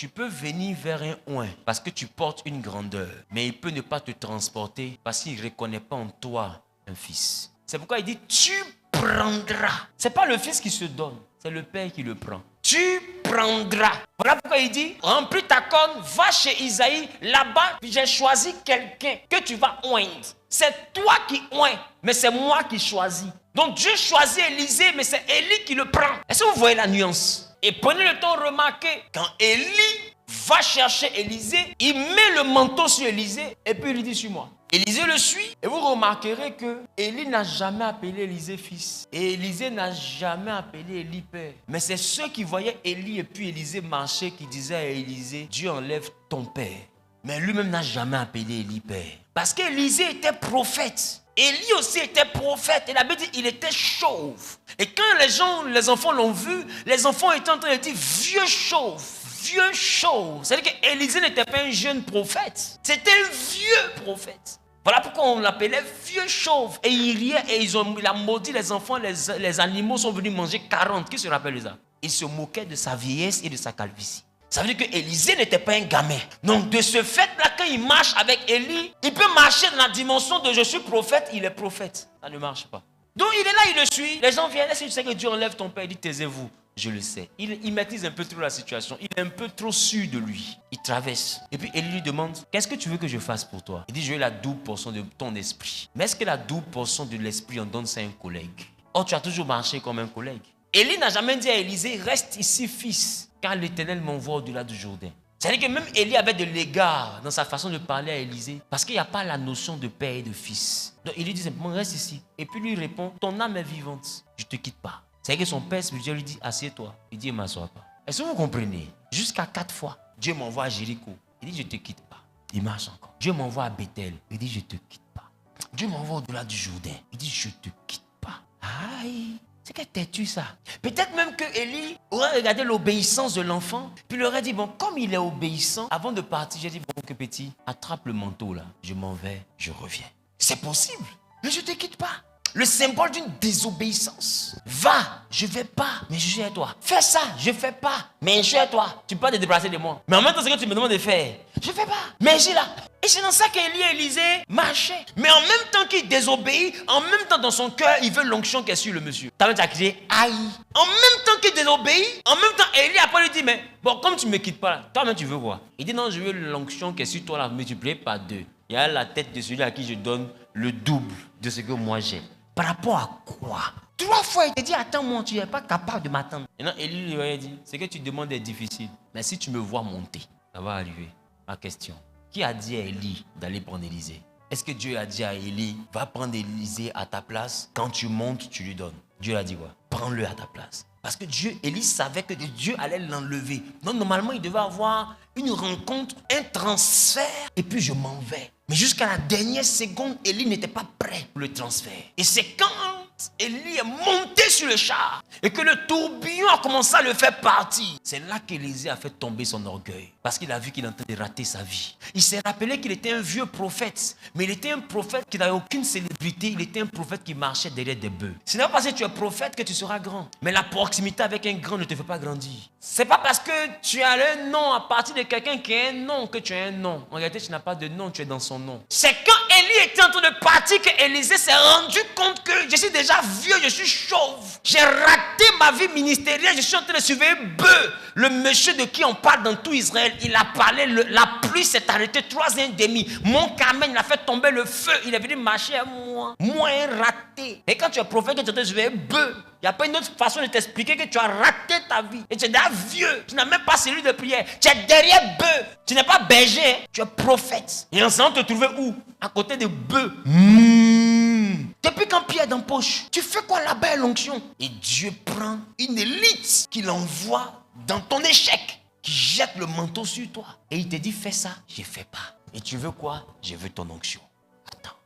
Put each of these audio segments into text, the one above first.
tu peux venir vers un oint parce que tu portes une grandeur, mais il peut ne pas te transporter parce qu'il ne reconnaît pas en toi un fils. C'est pourquoi il dit, tu prendras. Ce n'est pas le fils qui se donne, c'est le père qui le prend. Tu prendras. Voilà pourquoi il dit, remplis ta corne, va chez Isaïe, là-bas, j'ai choisi quelqu'un que tu vas oindre. C'est toi qui oins, mais c'est moi qui choisis. Donc Dieu choisit Élisée, mais c'est Élie qui le prend. Est-ce que vous voyez la nuance? Et prenez le temps de remarquer, quand Élie va chercher Élisée, il met le manteau sur Élisée, et puis il lui dit, suis-moi. Élisée le suit, et vous remarquerez que Élie n'a jamais appelé Élisée fils. Et Élisée n'a jamais appelé Élie père. Mais c'est ceux qui voyaient Élie et puis Élisée marcher qui disaient à Élisée, Dieu enlève ton père. Mais lui-même n'a jamais appelé Élie père. Parce qu'Élisée était prophète. Élie aussi était prophète. Et la Bible dit qu'il était chauve. Et quand les enfants l'ont vu, les enfants étaient en train de dire vieux chauve. Vieux chauve. C'est-à-dire qu'Élisée n'était pas un jeune prophète. C'était un vieux prophète. Voilà pourquoi on l'appelait vieux chauve. Et il riait et il a maudit les enfants. Les animaux sont venus manger 40. Qui se rappelle de ça? Il se moquait de sa vieillesse et de sa calvitie. Ça veut dire qu'Élisée n'était pas un gamin. Donc de ce fait-là, quand il marche avec Élie, il peut marcher dans la dimension de je suis prophète, il est prophète. Ça ne marche pas. Donc il est là, il le suit. Les gens viennent, est-ce que tu sais que Dieu enlève ton père? Il dit, taisez-vous. Je le sais. Il maîtrise un peu trop la situation. Il est un peu trop sûr de lui. Il traverse. Et puis Élie lui demande, qu'est-ce que tu veux que je fasse pour toi? Il dit, je veux la double portion de ton esprit. Mais est-ce que la double portion de l'esprit, on donne ça à un collègue? Or, tu as toujours marché comme un collègue. Élie n'a jamais dit à Élisée, reste ici, fils, car l'Éternel m'envoie au-delà du Jourdain. C'est-à-dire que même Élie avait de l'égard dans sa façon de parler à Élisée, parce qu'il n'y a pas la notion de père et de fils. Donc il lui dit simplement, reste ici. Et puis lui répond, ton âme est vivante, je ne te quitte pas. C'est-à-dire que son père spirituel lui dit, assieds-toi. Il dit, ne m'assois pas. Est-ce que vous comprenez? Jusqu'à 4 fois, Dieu m'envoie à Jéricho. Il dit, je ne te quitte pas. Il marche encore. Dieu m'envoie à Bethel. Il dit, je ne te quitte pas. Dieu m'envoie au-delà du Jourdain. Il dit, je ne te quitte pas. Aïe! C'est que t'es-tu ça? Peut-être même que Élie aurait regardé l'obéissance de l'enfant, puis il aurait dit, bon, comme il est obéissant, avant de partir, j'ai dit, bon, que petit, attrape le manteau là, je m'en vais, je reviens. C'est possible, mais je ne te quitte pas. Le symbole d'une désobéissance. Va, je ne vais pas, mais je suis à toi. Fais ça, je ne fais pas, mais je suis à toi. Tu peux pas te déplacer de moi. Mais en même temps, ce que tu me demandes de faire, je ne fais pas, mais je suis là. Et c'est dans ça qu'Élie et Élisée marchaient. Mais en même temps qu'il désobéit, en même temps dans son cœur, il veut l'onction qui est sur le monsieur. Ta mère t'a crié, aïe. En même temps qu'il désobéit, en même temps, Élie après lui dit, mais bon, comme tu ne me quittes pas, toi-même tu veux quoi? Il dit, non, je veux l'onction qui est sur toi là, multipliée par 2. Il y a la tête de celui à qui je donne le double de ce que moi j'ai. Par rapport à quoi? 3 fois, il te dit, attends-moi, tu n'es pas capable de m'attendre. Et non, Élie lui a dit, ce que tu demandes est difficile. Mais si tu me vois monter, ça va arriver. Ma question, qui a dit à Élie d'aller prendre Élisée? Est-ce que Dieu a dit à Élie, va prendre Élisée à ta place? Quand tu montes, tu lui donnes. Dieu a dit quoi? Prends-le à ta place. Parce que Élie savait que Dieu allait l'enlever. Donc normalement, il devait avoir une rencontre, un transfert, et puis je m'en vais. Mais jusqu'à la dernière seconde, Élie n'était pas prêt pour le transfert. Et c'est quand Élie est monté sur le char et que le tourbillon a commencé à le faire partir. C'est là qu'Élisée a fait tomber son orgueil. Parce qu'il a vu qu'il est en train de rater sa vie. Il s'est rappelé qu'il était un vieux prophète. Mais il était un prophète qui n'avait aucune célébrité. Il était un prophète qui marchait derrière des bœufs. Ce n'est pas parce que tu es prophète que tu seras grand. Mais la proximité avec un grand ne te fait pas grandir. C'est pas parce que tu as un nom à partir de quelqu'un qui a un nom que tu as un nom. En réalité, tu n'as pas de nom, tu es dans son nom. C'est quand Élie était en train de partir que Élisée s'est rendu compte que je suis déjà vieux, je suis chauve. J'ai raté ma vie ministérielle, je suis en train de suivre un bœuf. Le monsieur de qui on parle dans tout Israël, il a parlé, la pluie s'est arrêtée 3h30. Mon camion, il a fait tomber le feu, il est venu marcher à moi. Moi, un raté. Et quand tu es prophète, tu es en train de suivre un bœuf. Il n'y a pas une autre façon de t'expliquer que tu as raté ta vie. Et tu es déjà vieux. Tu n'as même pas celui de prière. Tu es derrière bœuf. Tu n'es pas berger. Tu es prophète. Et ensemble, te trouver où? À côté de bœuf. Depuis quand Pierre est dans poche, tu fais quoi là-bas à l'onction? Et Dieu prend une élite qu'il envoie dans ton échec, qui jette le manteau sur toi. Et il te dit, fais ça. Je ne fais pas. Et tu veux quoi? Je veux ton onction. Attends.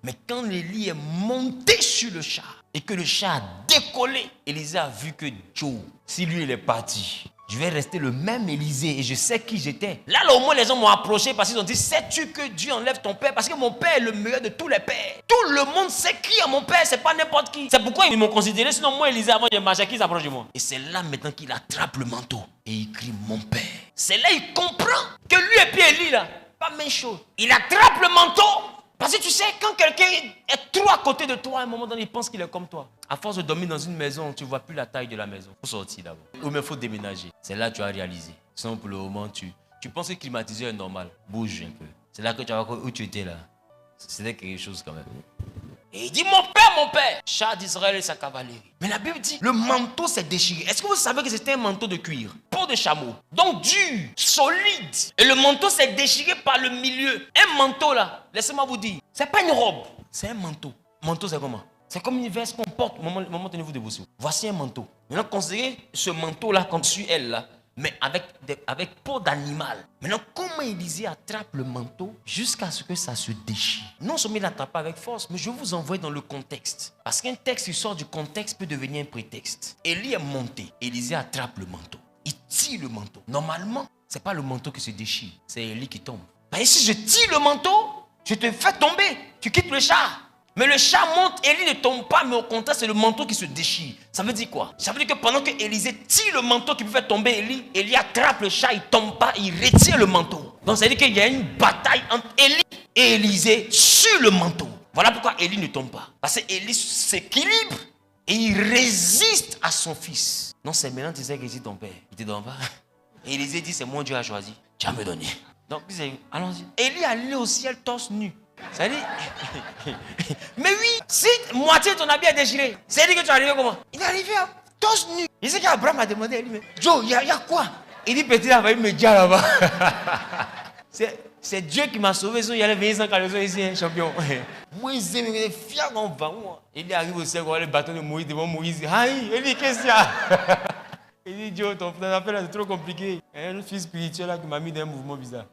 Mais quand Élie est monté sur le char et que le char a décollé, Élisée a vu que Joe, si lui il est parti, Je vais rester le même Élisée et je sais qui j'étais. Là, au moins, les gens m'ont approché parce qu'ils ont dit, sais-tu que Dieu enlève ton père? Parce que mon père est le meilleur de tous les pères. Tout le monde sait qui est mon père, c'est pas n'importe qui. C'est pourquoi ils m'ont considéré, sinon moi, Élisée, avant de marcher, qui s'approche de moi? Et c'est là maintenant qu'il attrape le manteau et il crie mon père. C'est là qu'il comprend que lui et puis Élie, là, pas même chose. Il attrape le manteau. Parce que tu sais, quand quelqu'un est trop à côté de toi, à un moment donné, il pense qu'il est comme toi. À force de dormir dans une maison, tu ne vois plus la taille de la maison. Il faut sortir d'abord. Ou bien il faut déménager. C'est là que tu as réalisé. Sinon, pour le moment, tu penses que climatiseur est normal. Bouge un peu. C'est là que tu vas voir où tu étais là. C'était quelque chose quand même. Et il dit, mon père, char d'Israël et sa cavalerie. Mais la Bible dit, le manteau s'est déchiré. Est-ce que vous savez que c'était un manteau de cuir? Peau de chameau. Donc dur, solide. Et le manteau s'est déchiré par le milieu. Un manteau là, laissez-moi vous dire, c'est pas une robe, c'est un manteau. Manteau c'est comment? C'est comme une veste qu'on porte. Maman, tenez-vous debout. Voici un manteau. Maintenant, considérez ce manteau là, comme sur elle là, mais avec peau d'animal. Maintenant, comment Élisée attrape le manteau jusqu'à ce que ça se déchire? Non seulement il l'attrape avec force, mais je vous envoie dans le contexte. Parce qu'un texte qui sort du contexte peut devenir un prétexte. Élie est monté. Élisée attrape le manteau. Il tire le manteau. Normalement, ce n'est pas le manteau qui se déchire, c'est Élie qui tombe. Mais si je tire le manteau, je te fais tomber. Tu quittes le char. Mais le chat monte, Élie ne tombe pas, mais au contraire, c'est le manteau qui se déchire. Ça veut dire quoi? Ça veut dire que pendant que Élisée tire le manteau qui peut faire tomber Élie, Élie attrape le chat, il ne tombe pas, il retire le manteau. Donc ça veut dire qu'il y a une bataille entre Élie et Élisée sur le manteau. Voilà pourquoi Élie ne tombe pas. Parce que Élie s'équilibre et il résiste à son fils. Non, c'est maintenant que tu sais que c'est ton père. Il ne te donne pas. Et Élisée dit, c'est mon Dieu a choisi. Tu vas me donner. Donc, allons-y. Élie allait au ciel torse nu. Ça dit, mais oui, si moitié de ton habit est déchiré, c'est dit que tu es arrivé comment? Il est arrivé à torse nu. Il sait qu'Abraham a demandé à lui, mais Joe, il y a quoi? Il dit, petit, il a failli me dire là-bas. C'est Dieu qui m'a sauvé, sinon il allait venir sans caleçon ici, un champion. Moi, il est fier qu'on va. Il arrive au ciel, on a le bâton de Moïse devant Moïse. Aïe, il dit, qu'est-ce qu'il y a? Il dit, Joe, ton affaire là, c'est trop compliqué. Il y a un fils spirituel là qui m'a mis dans un mouvement bizarre.